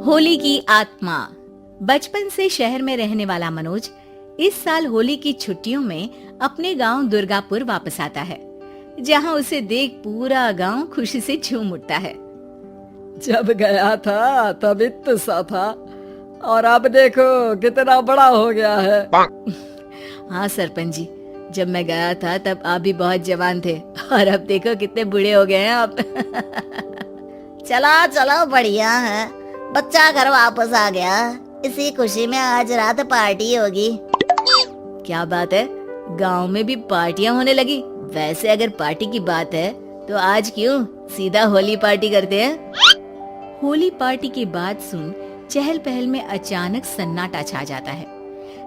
होली की आत्मा। बचपन से शहर में रहने वाला मनोज इस साल होली की छुट्टियों में अपने गांव दुर्गापुर वापस आता है, जहां उसे देख पूरा गांव खुशी से झूम उठता है। जब गया था तब इतना सा था और अब देखो कितना बड़ा हो गया है। हाँ सरपंच जी, जब मैं गया था तब आप भी बहुत जवान थे और अब देखो कितने बूढ़े हो गए हैं आप। चला चलो बढ़िया है, बच्चा घर वापस आ गया। इसी खुशी में आज रात पार्टी होगी। क्या बात है, गांव में भी पार्टियां होने लगी। वैसे अगर पार्टी की बात है तो आज क्यों सीधा होली पार्टी करते हैं। होली पार्टी की बात सुन चहल पहल में अचानक सन्नाटा छा जाता है,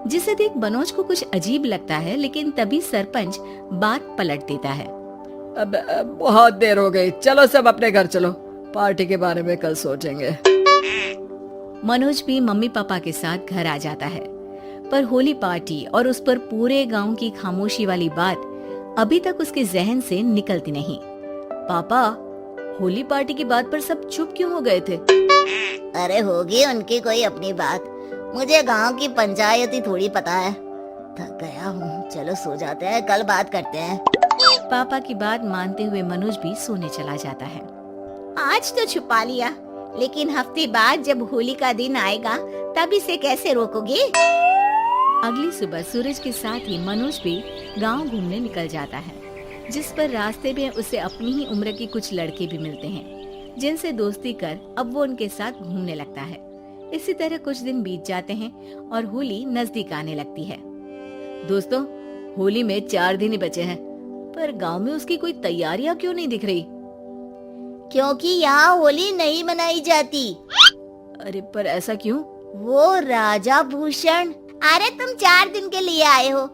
जिसे देख मनोज को कुछ अजीब लगता है। लेकिन तभी सरपंच बात पलट देता है। अब बहुत देर हो गई, चलो सब अपने घर चलो, पार्टी के बारे में कल सोचेंगे। मनोज भी मम्मी पापा के साथ घर आ जाता है, पर होली पार्टी और उस पर पूरे गांव की खामोशी वाली बात अभी तक उसके जहन से निकलती नहीं। पापा, होली पार्टी की बात पर सब चुप क्यों हो गए थे? अरे होगी उनकी कोई अपनी बात, मुझे गांव की पंचायत ही थोड़ी पता है। थक गया हूँ, चलो सो जाते हैं, कल बात करते हैं। पापा की बात मानते हुए मनोज भी सोने चला जाता है। आज तो छुपा लिया, लेकिन हफ्ते बाद जब होली का दिन आएगा तब इसे कैसे रोकोगे? अगली सुबह सूरज के साथ ही मनोज भी गांव घूमने निकल जाता है, जिस पर रास्ते में उसे अपनी ही उम्र के कुछ लड़के भी मिलते हैं, जिनसे दोस्ती कर अब वो उनके साथ घूमने लगता है। इसी तरह कुछ दिन बीत जाते हैं और होली नजदीक आने लगती है। दोस्तों, होली में 4 दिन ही बचे हैं, पर गांव में उसकी कोई तैयारियां क्यों नहीं दिख रही? क्योंकि यहाँ होली नहीं मनाई जाती। अरे पर ऐसा क्यों? वो राजा भूषण। अरे तुम 4 दिन के लिए आए हो,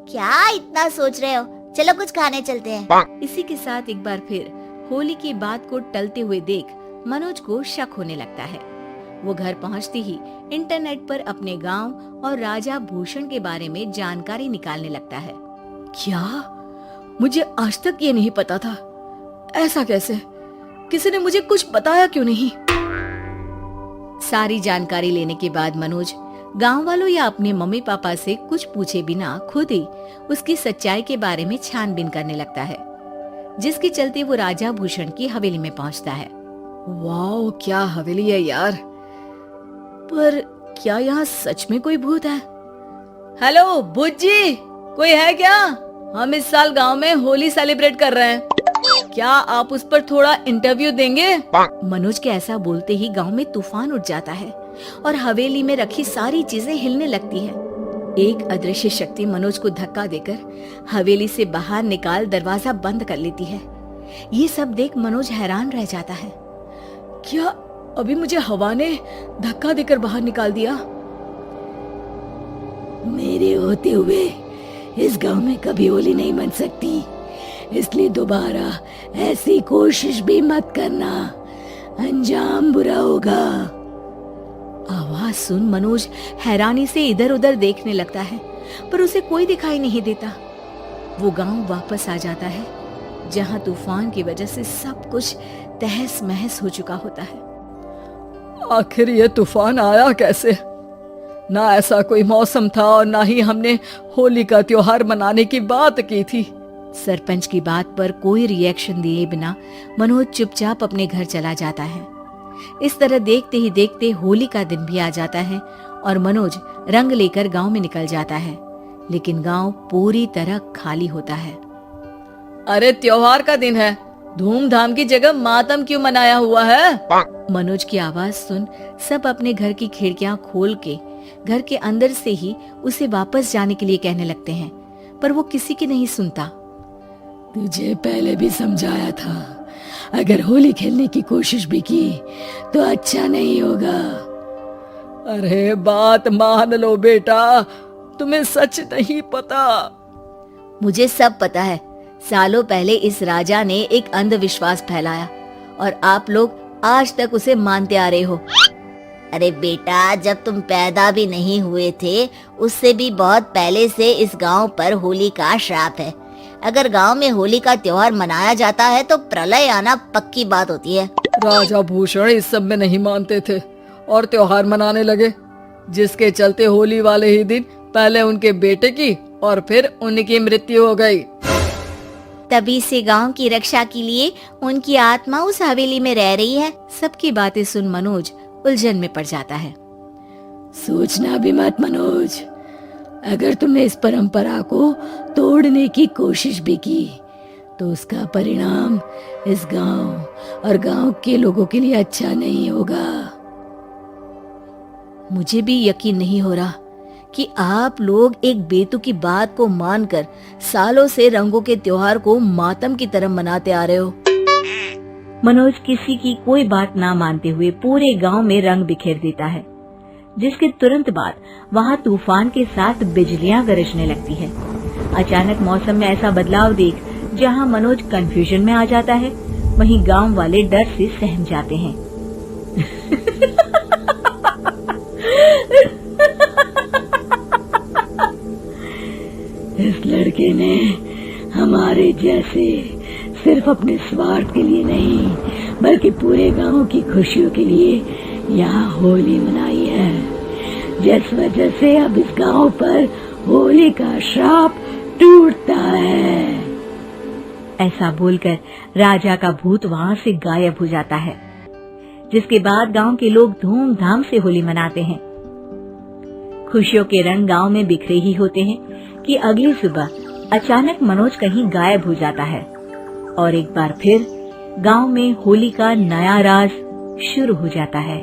क्या इतना सोच रहे हो? चलो कुछ खाने चलते हैं। इसी के साथ एक बार फिर होली की बात को टलते हुए देख मनोज को शक होने लगता है। वो घर पहुंचते ही इंटरनेट पर अपने गांव और राजा भूषण के बारे में जानकारी निकालने लगता है। क्या? मुझे आज तक ये नहीं पता था। ऐसा कैसे? किसी ने मुझे कुछ बताया क्यों नहीं? सारी जानकारी लेने के बाद मनोज गांव वालों या अपने मम्मी पापा से कुछ पूछे बिना खुद ही उसकी सच्चाई के बारे में छानबीन करने लगता है, जिसके चलते वो राजा भूषण की हवेली में पहुंचता है। वाह, क्या हवेली है यार। पर क्या यहाँ सच में कोई भूत है? हेलो भूत जी, कोई है क्या? हम इस साल गांव में होली सेलिब्रेट कर रहे हैं, क्या आप उस पर थोड़ा इंटरव्यू देंगे? मनोज के ऐसा बोलते ही गांव में तूफान उठ जाता है और हवेली में रखी सारी चीजें हिलने लगती है। एक अदृश्य शक्ति मनोज को धक्का देकर हवेली से बाहर निकाल दरवाजा बंद कर लेती है। ये सब देख मनोज हैरान रह जाता है। क्या अभी मुझे हवा ने धक्का देकर बाहर निकाल दिया? मेरे होते हुए इस गांव में कभी होली नहीं मन सकती, इसलिए दोबारा ऐसी कोशिश भी मत करना, अंजाम बुरा होगा। आवाज सुन मनोज हैरानी से इधर उधर देखने लगता है, पर उसे कोई दिखाई नहीं देता। वो गांव वापस आ जाता है, जहां तूफान की वजह से सब कुछ तहस महस हो चुका होता है। आखिर ये तूफान आया कैसे? ना ऐसा कोई मौसम था और ना ही हमने होली का त्योहार मनाने की बात की थी। सरपंच की बात पर कोई रिएक्शन दिए बिना मनोज चुपचाप अपने घर चला जाता है। इस तरह देखते ही देखते होली का दिन भी आ जाता है और मनोज रंग लेकर गांव में निकल जाता है, लेकिन गांव पूरी तरह खाली होता है। अरे त्योहार का दिन है, धूमधाम की जगह मातम क्यों मनाया हुआ है? मनोज की आवाज सुन सब अपने घर की खिड़कियां खोल के घर के अंदर से ही उसे वापस जाने के लिए कहने लगते हैं, पर वो किसी की नहीं सुनता। तुझे पहले भी समझाया था, अगर होली खेलने की कोशिश भी की तो अच्छा नहीं होगा। अरे बात मान लो बेटा, तुम्हें सच नहीं पता। मुझे सब पता है। सालों पहले इस राजा ने एक अंधविश्वास फैलाया और आप लोग आज तक उसे मानते आ रहे हो। अरे बेटा, जब तुम पैदा भी नहीं हुए थे उससे भी बहुत पहले से इस गांव पर होली का श्राप है। अगर गांव में होली का त्योहार मनाया जाता है तो प्रलय आना पक्की बात होती है। राजा भूषण इस सब में नहीं मानते थे और त्योहार मनाने लगे, जिसके चलते होली वाले ही दिन पहले उनके बेटे की और फिर उनकी मृत्यु हो गई। तभी से गांव की रक्षा के लिए उनकी आत्मा उस हवेली में रह रही है। सबकी बातें सुन मनोज उलझन में पड़ जाता है। सोचना भी मत मनोज, अगर तुमने इस परंपरा को तोड़ने की कोशिश भी की तो उसका परिणाम इस गांव और गांव के लोगों के लिए अच्छा नहीं होगा। मुझे भी यकीन नहीं हो रहा कि आप लोग एक बेतुकी बात को मानकर सालों से रंगों के त्योहार को मातम की तरह मनाते आ रहे हो। मनोज किसी की कोई बात ना मानते हुए पूरे गांव में रंग बिखेर देता है, जिसके तुरंत बाद वहां तूफान के साथ बिजलियां गरजने लगती है। अचानक मौसम में ऐसा बदलाव देख जहां मनोज कंफ्यूजन में आ जाता है, वहीं गांव वाले डर से सहम जाते हैं। इस लड़के ने हमारे जैसे सिर्फ अपने स्वार्थ के लिए नहीं बल्कि पूरे गांव की खुशियों के लिए यहाँ होली मनाई है, जिस वजह से अब इस गांव पर होली का श्राप टूटता है। ऐसा बोलकर राजा का भूत वहां से गायब हो जाता है, जिसके बाद गांव के लोग धूमधाम से होली मनाते हैं। खुशियों के रंग गांव में बिखरे ही होते हैं कि अगली सुबह अचानक मनोज कहीं गायब हो जाता है और एक बार फिर गांव में होली का नया राज शुरू हो जाता है।